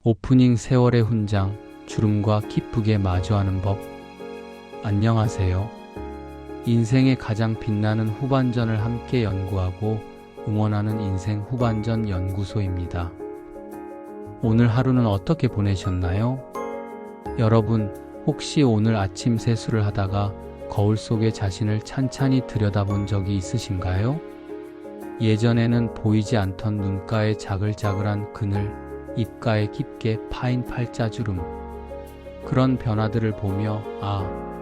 오프닝 세월의 훈장, 주름과 기쁘게 마주하는 법. 안녕하세요. 인생의 가장 빛나는 후반전을 함께 연구하고 응원하는 인생 후반전 연구소입니다. 오늘 하루는 어떻게 보내셨나요? 여러분, 혹시 오늘 아침 세수를 하다가 거울 속에 자신을 찬찬히 들여다본 적이 있으신가요? 예전에는 보이지 않던 눈가의 자글자글한 그늘, 입가에 깊게 파인 팔자주름, 그런 변화들을 보며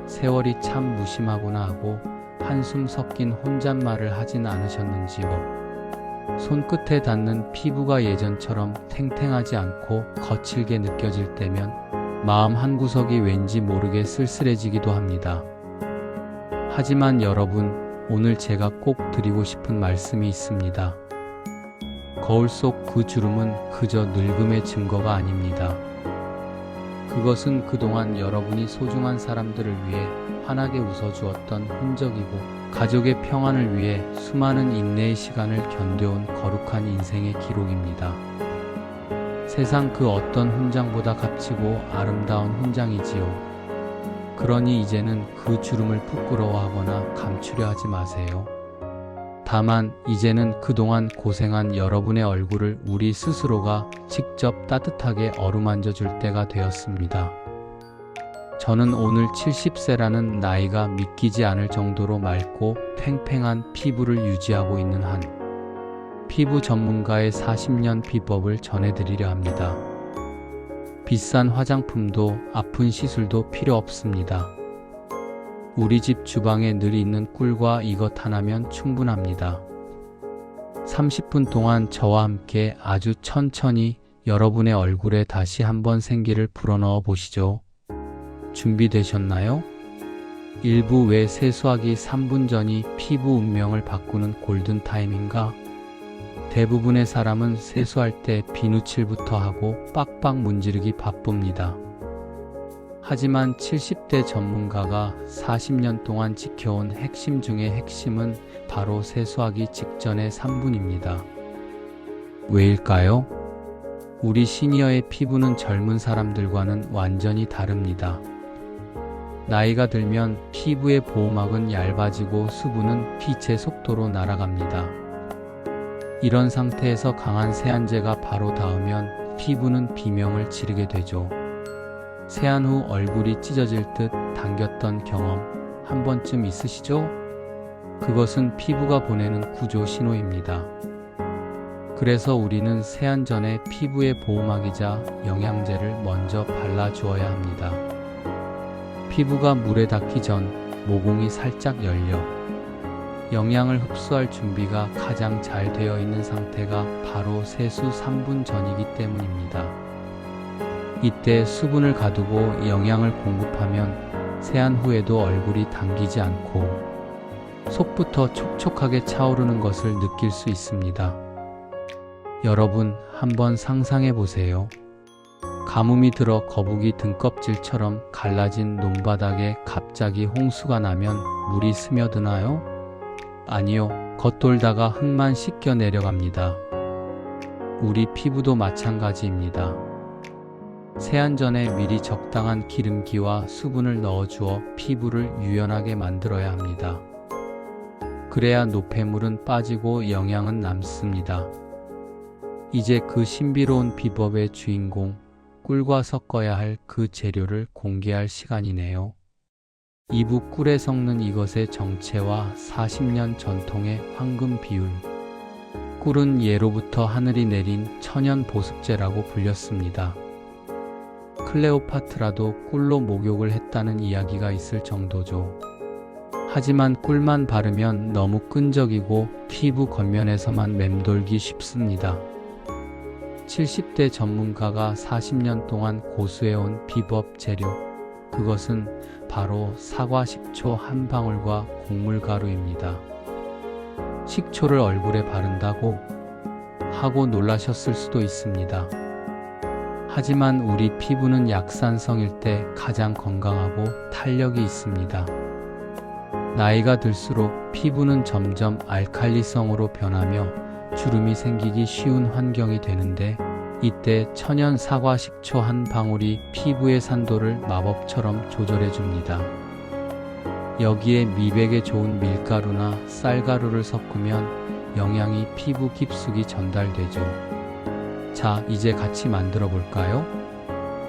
세월이 참 무심하구나 하고 한숨 섞인 혼잣말을 하진 않으셨는지요. 손끝에 닿는 피부가 예전처럼 탱탱하지 않고 거칠게 느껴질 때면 마음 한구석이 왠지 모르게 쓸쓸해지기도 합니다. 하지만 여러분, 오늘 제가 꼭 드리고 싶은 말씀이 있습니다. 거울 속 그 주름은 그저 늙음의 증거가 아닙니다. 그것은 그동안 여러분이 소중한 사람들을 위해 환하게 웃어주었던 흔적이고, 가족의 평안을 위해 수많은 인내의 시간을 견뎌온 거룩한 인생의 기록입니다. 세상 그 어떤 훈장보다 값지고 아름다운 훈장이지요. 그러니 이제는 그 주름을 부끄러워하거나 감추려 하지 마세요. 다만 이제는 그동안 고생한 여러분의 얼굴을 우리 스스로가 직접 따뜻하게 어루만져 줄 때가 되었습니다. 저는 오늘 70세라는 나이가 믿기지 않을 정도로 맑고 팽팽한 피부를 유지하고 있는 한 피부 전문가의 40년 비법을 전해드리려 합니다. 비싼 화장품도 아픈 시술도 필요 없습니다. 우리 집 주방에 늘 있는 꿀과 이것 하나면 충분합니다. 30분 동안 저와 함께 아주 천천히 여러분의 얼굴에 다시 한번 생기를 불어넣어 보시죠. 준비되셨나요? 1부 외 세수하기 3분 전이 피부 운명을 바꾸는 골든타임인가? 대부분의 사람은 세수할 때 비누칠부터 하고 빡빡 문지르기 바쁩니다. 하지만 70대 전문가가 40년 동안 지켜온 핵심 중의 핵심은 바로 세수하기 직전의 3분입니다. 왜일까요? 우리 시니어의 피부는 젊은 사람들과는 완전히 다릅니다. 나이가 들면 피부의 보호막은 얇아지고 수분은 빛의 속도로 날아갑니다. 이런 상태에서 강한 세안제가 바로 닿으면 피부는 비명을 지르게 되죠. 세안 후 얼굴이 찢어질 듯 당겼던 경험 한 번쯤 있으시죠? 그것은 피부가 보내는 구조 신호입니다. 그래서 우리는 세안 전에 피부의 보호막이자 영양제를 먼저 발라주어야 합니다. 피부가 물에 닿기 전 모공이 살짝 열려 영양을 흡수할 준비가 가장 잘 되어 있는 상태가 바로 세수 3분 전이기 때문입니다. 이때 수분을 가두고 영양을 공급하면 세안 후에도 얼굴이 당기지 않고 속부터 촉촉하게 차오르는 것을 느낄 수 있습니다. 여러분, 한번 상상해 보세요. 가뭄이 들어 거북이 등껍질처럼 갈라진 논바닥에 갑자기 홍수가 나면 물이 스며드나요? 아니요, 겉돌다가 흙만 씻겨 내려갑니다. 우리 피부도 마찬가지입니다. 세안 전에 미리 적당한 기름기와 수분을 넣어주어 피부를 유연하게 만들어야 합니다. 그래야 노폐물은 빠지고 영양은 남습니다. 이제 그 신비로운 비법의 주인공, 꿀과 섞어야 할 그 재료를 공개할 시간이네요. 2부 꿀에 섞는 이것의 정체와 40년 전통의 황금 비율. 꿀은 예로부터 하늘이 내린 천연 보습제라고 불렸습니다. 클레오파트라도 꿀로 목욕을 했다는 이야기가 있을 정도죠. 하지만 꿀만 바르면 너무 끈적이고 피부 겉면에서만 맴돌기 쉽습니다. 70대 전문가가 40년 동안 고수해온 비법 재료, 그것은 바로 사과 식초 한 방울과 곡물 가루입니다. 식초를 얼굴에 바른다고 하고 놀라셨을 수도 있습니다. 하지만 우리 피부는 약산성일 때 가장 건강하고 탄력이 있습니다. 나이가 들수록 피부는 점점 알칼리성으로 변하며 주름이 생기기 쉬운 환경이 되는데, 이때 천연 사과 식초 한 방울이 피부의 산도를 마법처럼 조절해 줍니다. 여기에 미백에 좋은 밀가루나 쌀가루를 섞으면 영양이 피부 깊숙이 전달되죠. 자, 이제 같이 만들어 볼까요?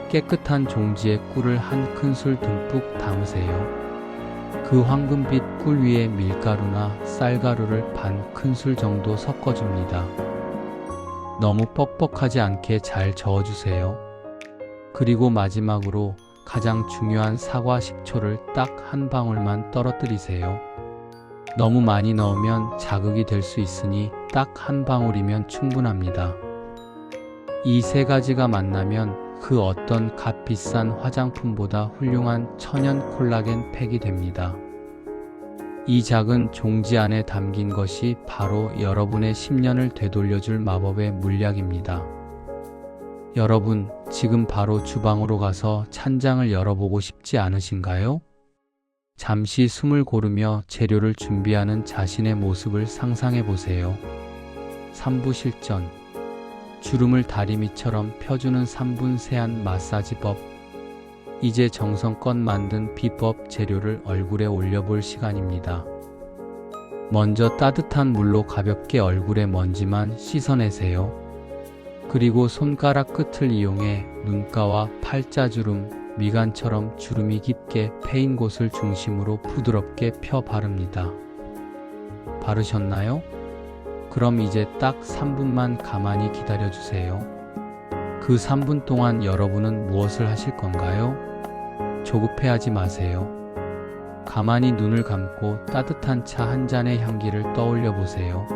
깨끗한 종지에 꿀을 한 큰술 듬뿍 담으세요. 그 황금빛 꿀 위에 밀가루나 쌀가루를 반 큰술 정도 섞어줍니다. 너무 뻑뻑하지 않게 잘 저어주세요. 그리고 마지막으로 가장 중요한 사과 식초를 딱 한 방울만 떨어뜨리세요. 너무 많이 넣으면 자극이 될 수 있으니 딱 한 방울이면 충분합니다. 이 세 가지가 만나면 그 어떤 값비싼 화장품보다 훌륭한 천연 콜라겐 팩이 됩니다. 이 작은 종지 안에 담긴 것이 바로 여러분의 10년을 되돌려줄 마법의 물약입니다. 여러분, 지금 바로 주방으로 가서 찬장을 열어보고 싶지 않으신가요? 잠시 숨을 고르며 재료를 준비하는 자신의 모습을 상상해 보세요. 3부 실전. 주름을 다리미처럼 펴주는 3분 세안 마사지법. 이제 정성껏 만든 비법 재료를 얼굴에 올려볼 시간입니다. 먼저 따뜻한 물로 가볍게 얼굴의 먼지만 씻어내세요. 그리고 손가락 끝을 이용해 눈가와 팔자주름, 미간처럼 주름이 깊게 패인 곳을 중심으로 부드럽게 펴 바릅니다. 바르셨나요? 그럼 이제 딱 3분만 가만히 기다려주세요. 그 3분 동안 여러분은 무엇을 하실 건가요? 조급해하지 마세요. 가만히 눈을 감고 따뜻한 차 한 잔의 향기를 떠올려 보세요.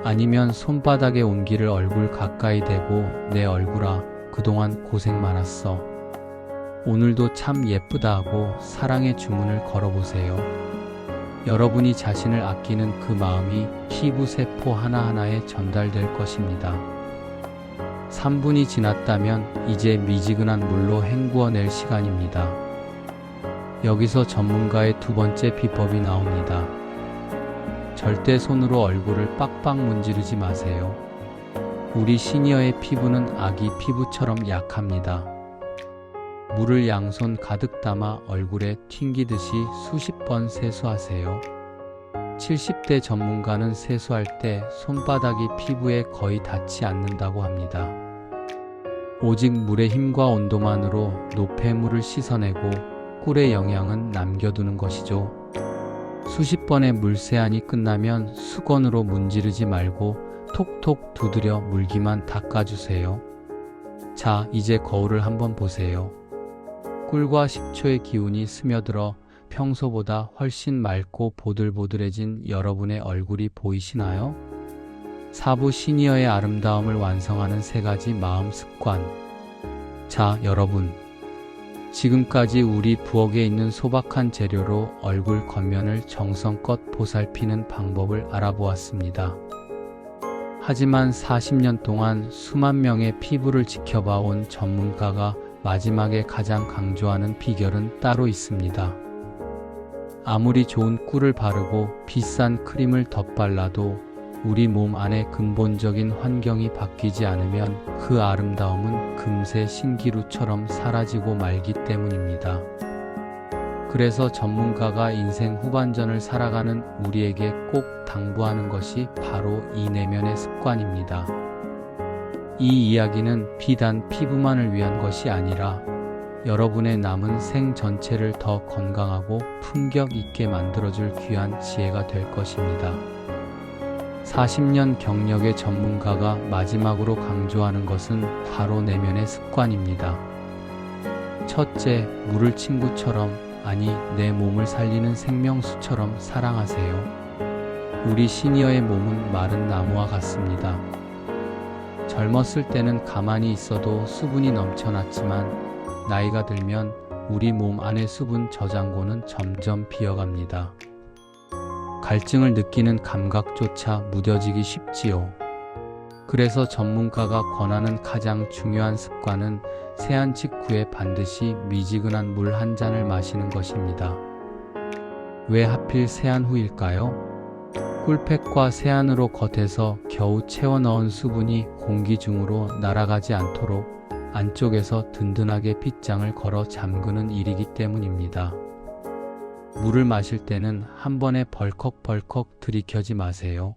아니면 손바닥에 온기를 얼굴 가까이 대고 내 얼굴아, 그동안 고생 많았어. 오늘도 참 예쁘다 하고 사랑의 주문을 걸어보세요. 여러분이 자신을 아끼는 그 마음이 피부 세포 하나하나에 전달될 것입니다. 3분이 지났다면 이제 미지근한 물로 헹구어낼 시간입니다. 여기서 전문가의 두 번째 비법이 나옵니다. 절대 손으로 얼굴을 빡빡 문지르지 마세요. 우리 시니어의 피부는 아기 피부처럼 약합니다. 물을 양손 가득 담아 얼굴에 튕기듯이 수십 번 세수하세요. 70대 전문가는 세수할 때 손바닥이 피부에 거의 닿지 않는다고 합니다. 오직 물의 힘과 온도만으로 노폐물을 씻어내고 꿀의 영양은 남겨두는 것이죠. 수십 번의 물세안이 끝나면 수건으로 문지르지 말고 톡톡 두드려 물기만 닦아주세요. 자, 이제 거울을 한번 보세요. 꿀과 식초의 기운이 스며들어 평소보다 훨씬 맑고 보들보들해진 여러분의 얼굴이 보이시나요? 4부 시니어의 아름다움을 완성하는 3가지 마음 습관. 자, 여러분. 지금까지 우리 부엌에 있는 소박한 재료로 얼굴 겉면을 정성껏 보살피는 방법을 알아보았습니다. 하지만 40년 동안 수만 명의 피부를 지켜봐온 전문가가 마지막에 가장 강조하는 비결은 따로 있습니다. 아무리 좋은 꿀을 바르고 비싼 크림을 덧발라도 우리 몸 안의 근본적인 환경이 바뀌지 않으면 그 아름다움은 금세 신기루처럼 사라지고 말기 때문입니다. 그래서 전문가가 인생 후반전을 살아가는 우리에게 꼭 당부하는 것이 바로 이 내면의 습관입니다. 이 이야기는 비단 피부만을 위한 것이 아니라 여러분의 남은 생 전체를 더 건강하고 품격 있게 만들어줄 귀한 지혜가 될 것입니다. 40년 경력의 전문가가 마지막으로 강조하는 것은 바로 내면의 습관입니다. 첫째, 물을 친구처럼, 아니 내 몸을 살리는 생명수처럼 사랑하세요. 우리 시니어의 몸은 마른 나무와 같습니다. 젊었을 때는 가만히 있어도 수분이 넘쳐났지만 나이가 들면 우리 몸 안의 수분 저장고는 점점 비어갑니다. 갈증을 느끼는 감각조차 무뎌지기 쉽지요. 그래서 전문가가 권하는 가장 중요한 습관은 세안 직후에 반드시 미지근한 물 한 잔을 마시는 것입니다. 왜 하필 세안 후일까요? 꿀팩과 세안으로 겉에서 겨우 채워 넣은 수분이 공기 중으로 날아가지 않도록 안쪽에서 든든하게 빗장을 걸어 잠그는 일이기 때문입니다. 물을 마실 때는 한 번에 벌컥벌컥 들이켜지 마세요.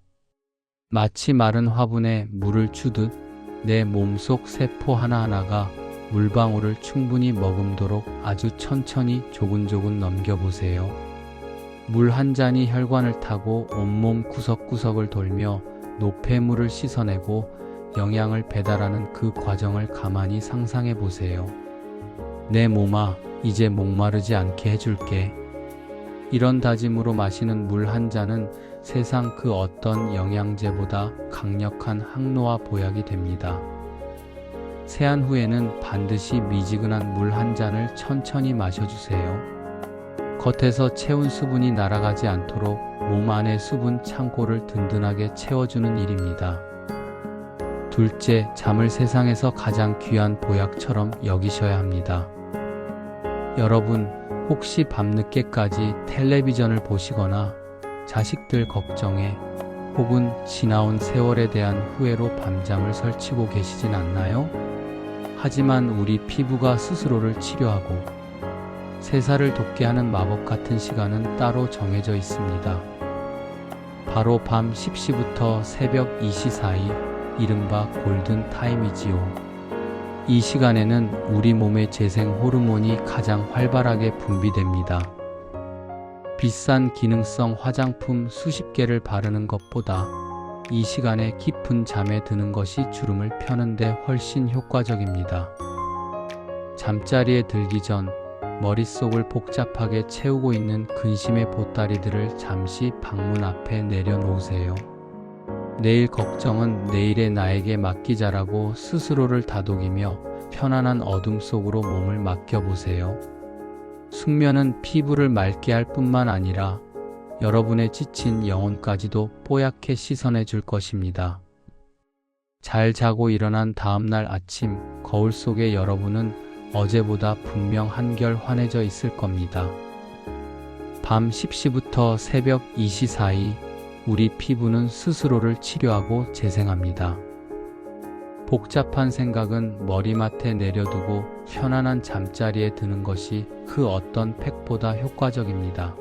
마치 마른 화분에 물을 주듯 내 몸속 세포 하나하나가 물방울을 충분히 머금도록 아주 천천히 조근조근 넘겨보세요. 물 한 잔이 혈관을 타고 온몸 구석구석을 돌며 노폐물을 씻어내고 영양을 배달하는 그 과정을 가만히 상상해 보세요. 내 몸아, 이제 목마르지 않게 해줄게. 이런 다짐으로 마시는 물 한 잔은 세상 그 어떤 영양제보다 강력한 항노화 보약이 됩니다. 세안 후에는 반드시 미지근한 물 한 잔을 천천히 마셔주세요. 겉에서 채운 수분이 날아가지 않도록 몸 안의 수분 창고를 든든하게 채워주는 일입니다. 둘째, 잠을 세상에서 가장 귀한 보약처럼 여기셔야 합니다. 여러분, 혹시 밤늦게까지 텔레비전을 보시거나 자식들 걱정에 혹은 지나온 세월에 대한 후회로 밤잠을 설치고 계시진 않나요? 하지만 우리 피부가 스스로를 치료하고 세살을 돋게 하는 마법 같은 시간은 따로 정해져 있습니다. 바로 밤 10시부터 새벽 2시 사이, 이른바 골든 타임이지요. 이 시간에는 우리 몸의 재생 호르몬이 가장 활발하게 분비됩니다. 비싼 기능성 화장품 수십 개를 바르는 것보다 이 시간에 깊은 잠에 드는 것이 주름을 펴는 데 훨씬 효과적입니다. 잠자리에 들기 전 머릿속을 복잡하게 채우고 있는 근심의 보따리들을 잠시 방문 앞에 내려놓으세요. 내일 걱정은 내일의 나에게 맡기자라고 스스로를 다독이며 편안한 어둠 속으로 몸을 맡겨보세요. 숙면은 피부를 맑게 할 뿐만 아니라 여러분의 지친 영혼까지도 뽀얗게 씻어내 줄 것입니다. 잘 자고 일어난 다음날 아침, 거울 속의 여러분은 어제보다 분명 한결 환해져 있을 겁니다. 밤 10시부터 새벽 2시 사이, 우리 피부는 스스로를 치료하고 재생합니다. 복잡한 생각은 머리맡에 내려두고 편안한 잠자리에 드는 것이 그 어떤 팩보다 효과적입니다.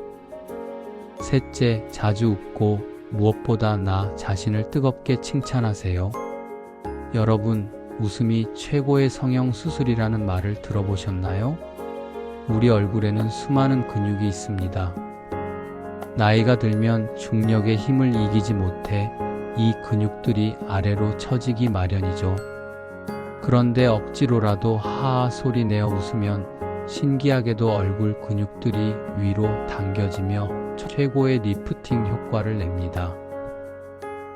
셋째, 자주 웃고 무엇보다 나 자신을 뜨겁게 칭찬하세요. 여러분, 웃음이 최고의 성형 수술이라는 말을 들어보셨나요? 우리 얼굴에는 수많은 근육이 있습니다. 나이가 들면 중력의 힘을 이기지 못해 이 근육들이 아래로 처지기 마련이죠. 그런데 억지로라도 하하 소리 내어 웃으면 신기하게도 얼굴 근육들이 위로 당겨지며 최고의 리프팅 효과를 냅니다.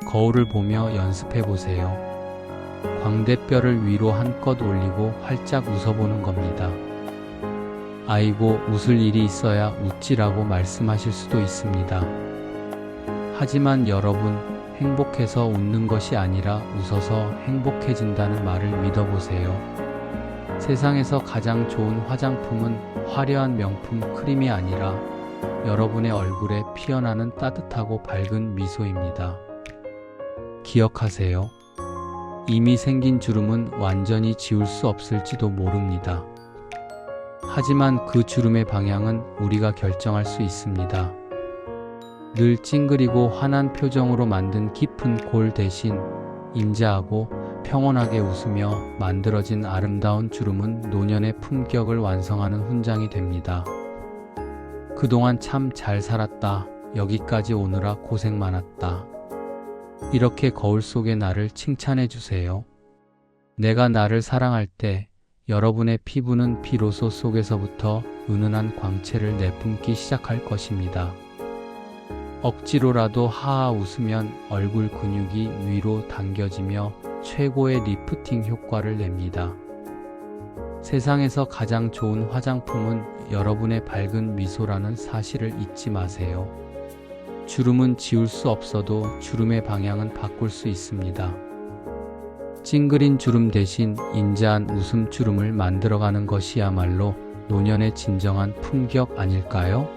거울을 보며 연습해 보세요. 광대뼈를 위로 한껏 올리고 활짝 웃어보는 겁니다. 아이고, 웃을 일이 있어야 웃지라고 말씀하실 수도 있습니다. 하지만 여러분, 행복해서 웃는 것이 아니라 웃어서 행복해진다는 말을 믿어보세요. 세상에서 가장 좋은 화장품은 화려한 명품 크림이 아니라 여러분의 얼굴에 피어나는 따뜻하고 밝은 미소입니다. 기억하세요. 이미 생긴 주름은 완전히 지울 수 없을지도 모릅니다. 하지만 그 주름의 방향은 우리가 결정할 수 있습니다. 늘 찡그리고 환한 표정으로 만든 깊은 골 대신 임자하고 평온하게 웃으며 만들어진 아름다운 주름은 노년의 품격을 완성하는 훈장이 됩니다. 그동안 참 잘 살았다. 여기까지 오느라 고생 많았다. 이렇게 거울 속의 나를 칭찬해 주세요. 내가 나를 사랑할 때 여러분의 피부는 비로소 속에서부터 은은한 광채를 내뿜기 시작할 것입니다. 억지로라도 하하 웃으면 얼굴 근육이 위로 당겨지며 최고의 리프팅 효과를 냅니다. 세상에서 가장 좋은 화장품은 여러분의 밝은 미소라는 사실을 잊지 마세요. 주름은 지울 수 없어도 주름의 방향은 바꿀 수 있습니다. 찡그린 주름 대신 인자한 웃음 주름을 만들어가는 것이야말로 노년의 진정한 품격 아닐까요?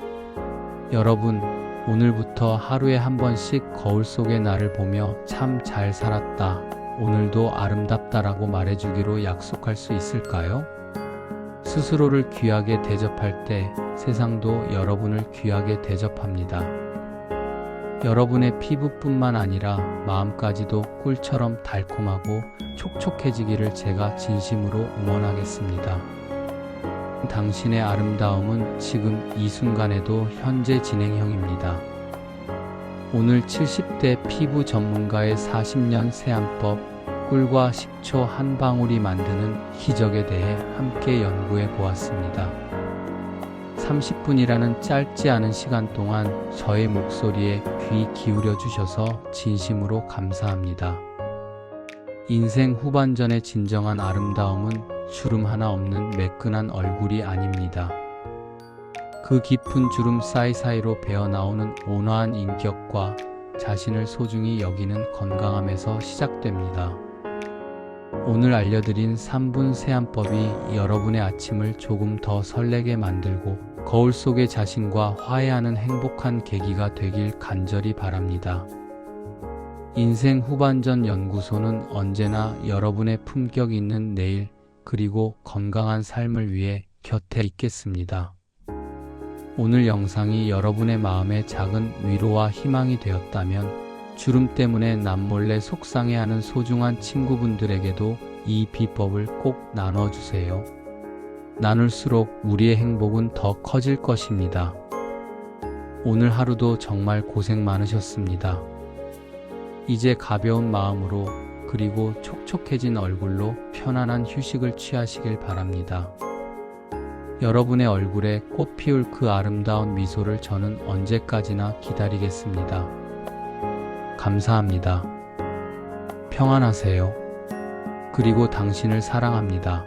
여러분, 오늘부터 하루에 한 번씩 거울 속의 나를 보며 참 잘 살았다, 오늘도 아름답다라고 말해주기로 약속할 수 있을까요? 스스로를 귀하게 대접할 때 세상도 여러분을 귀하게 대접합니다. 여러분의 피부뿐만 아니라 마음까지도 꿀처럼 달콤하고 촉촉해지기를 제가 진심으로 응원하겠습니다. 당신의 아름다움은 지금 이 순간에도 현재 진행형입니다. 오늘 70대 피부 전문가의 40년 세안법, 꿀과 식초 한 방울이 만드는 기적에 대해 함께 연구해 보았습니다. 30분이라는 짧지 않은 시간 동안 저의 목소리에 귀 기울여 주셔서 진심으로 감사합니다. 인생 후반전의 진정한 아름다움은 주름 하나 없는 매끈한 얼굴이 아닙니다. 그 깊은 주름 사이사이로 배어나오는 온화한 인격과 자신을 소중히 여기는 건강함에서 시작됩니다. 오늘 알려드린 3분 세안법이 여러분의 아침을 조금 더 설레게 만들고 거울 속의 자신과 화해하는 행복한 계기가 되길 간절히 바랍니다. 인생 후반전 연구소는 언제나 여러분의 품격 있는 내일 그리고 건강한 삶을 위해 곁에 있겠습니다. 오늘 영상이 여러분의 마음에 작은 위로와 희망이 되었다면 주름 때문에 남몰래 속상해하는 소중한 친구분들에게도 이 비법을 꼭 나눠주세요. 나눌수록 우리의 행복은 더 커질 것입니다. 오늘 하루도 정말 고생 많으셨습니다. 이제 가벼운 마음으로 그리고 촉촉해진 얼굴로 편안한 휴식을 취하시길 바랍니다. 여러분의 얼굴에 꽃 피울 그 아름다운 미소를 저는 언제까지나 기다리겠습니다. 감사합니다. 평안하세요. 그리고 당신을 사랑합니다.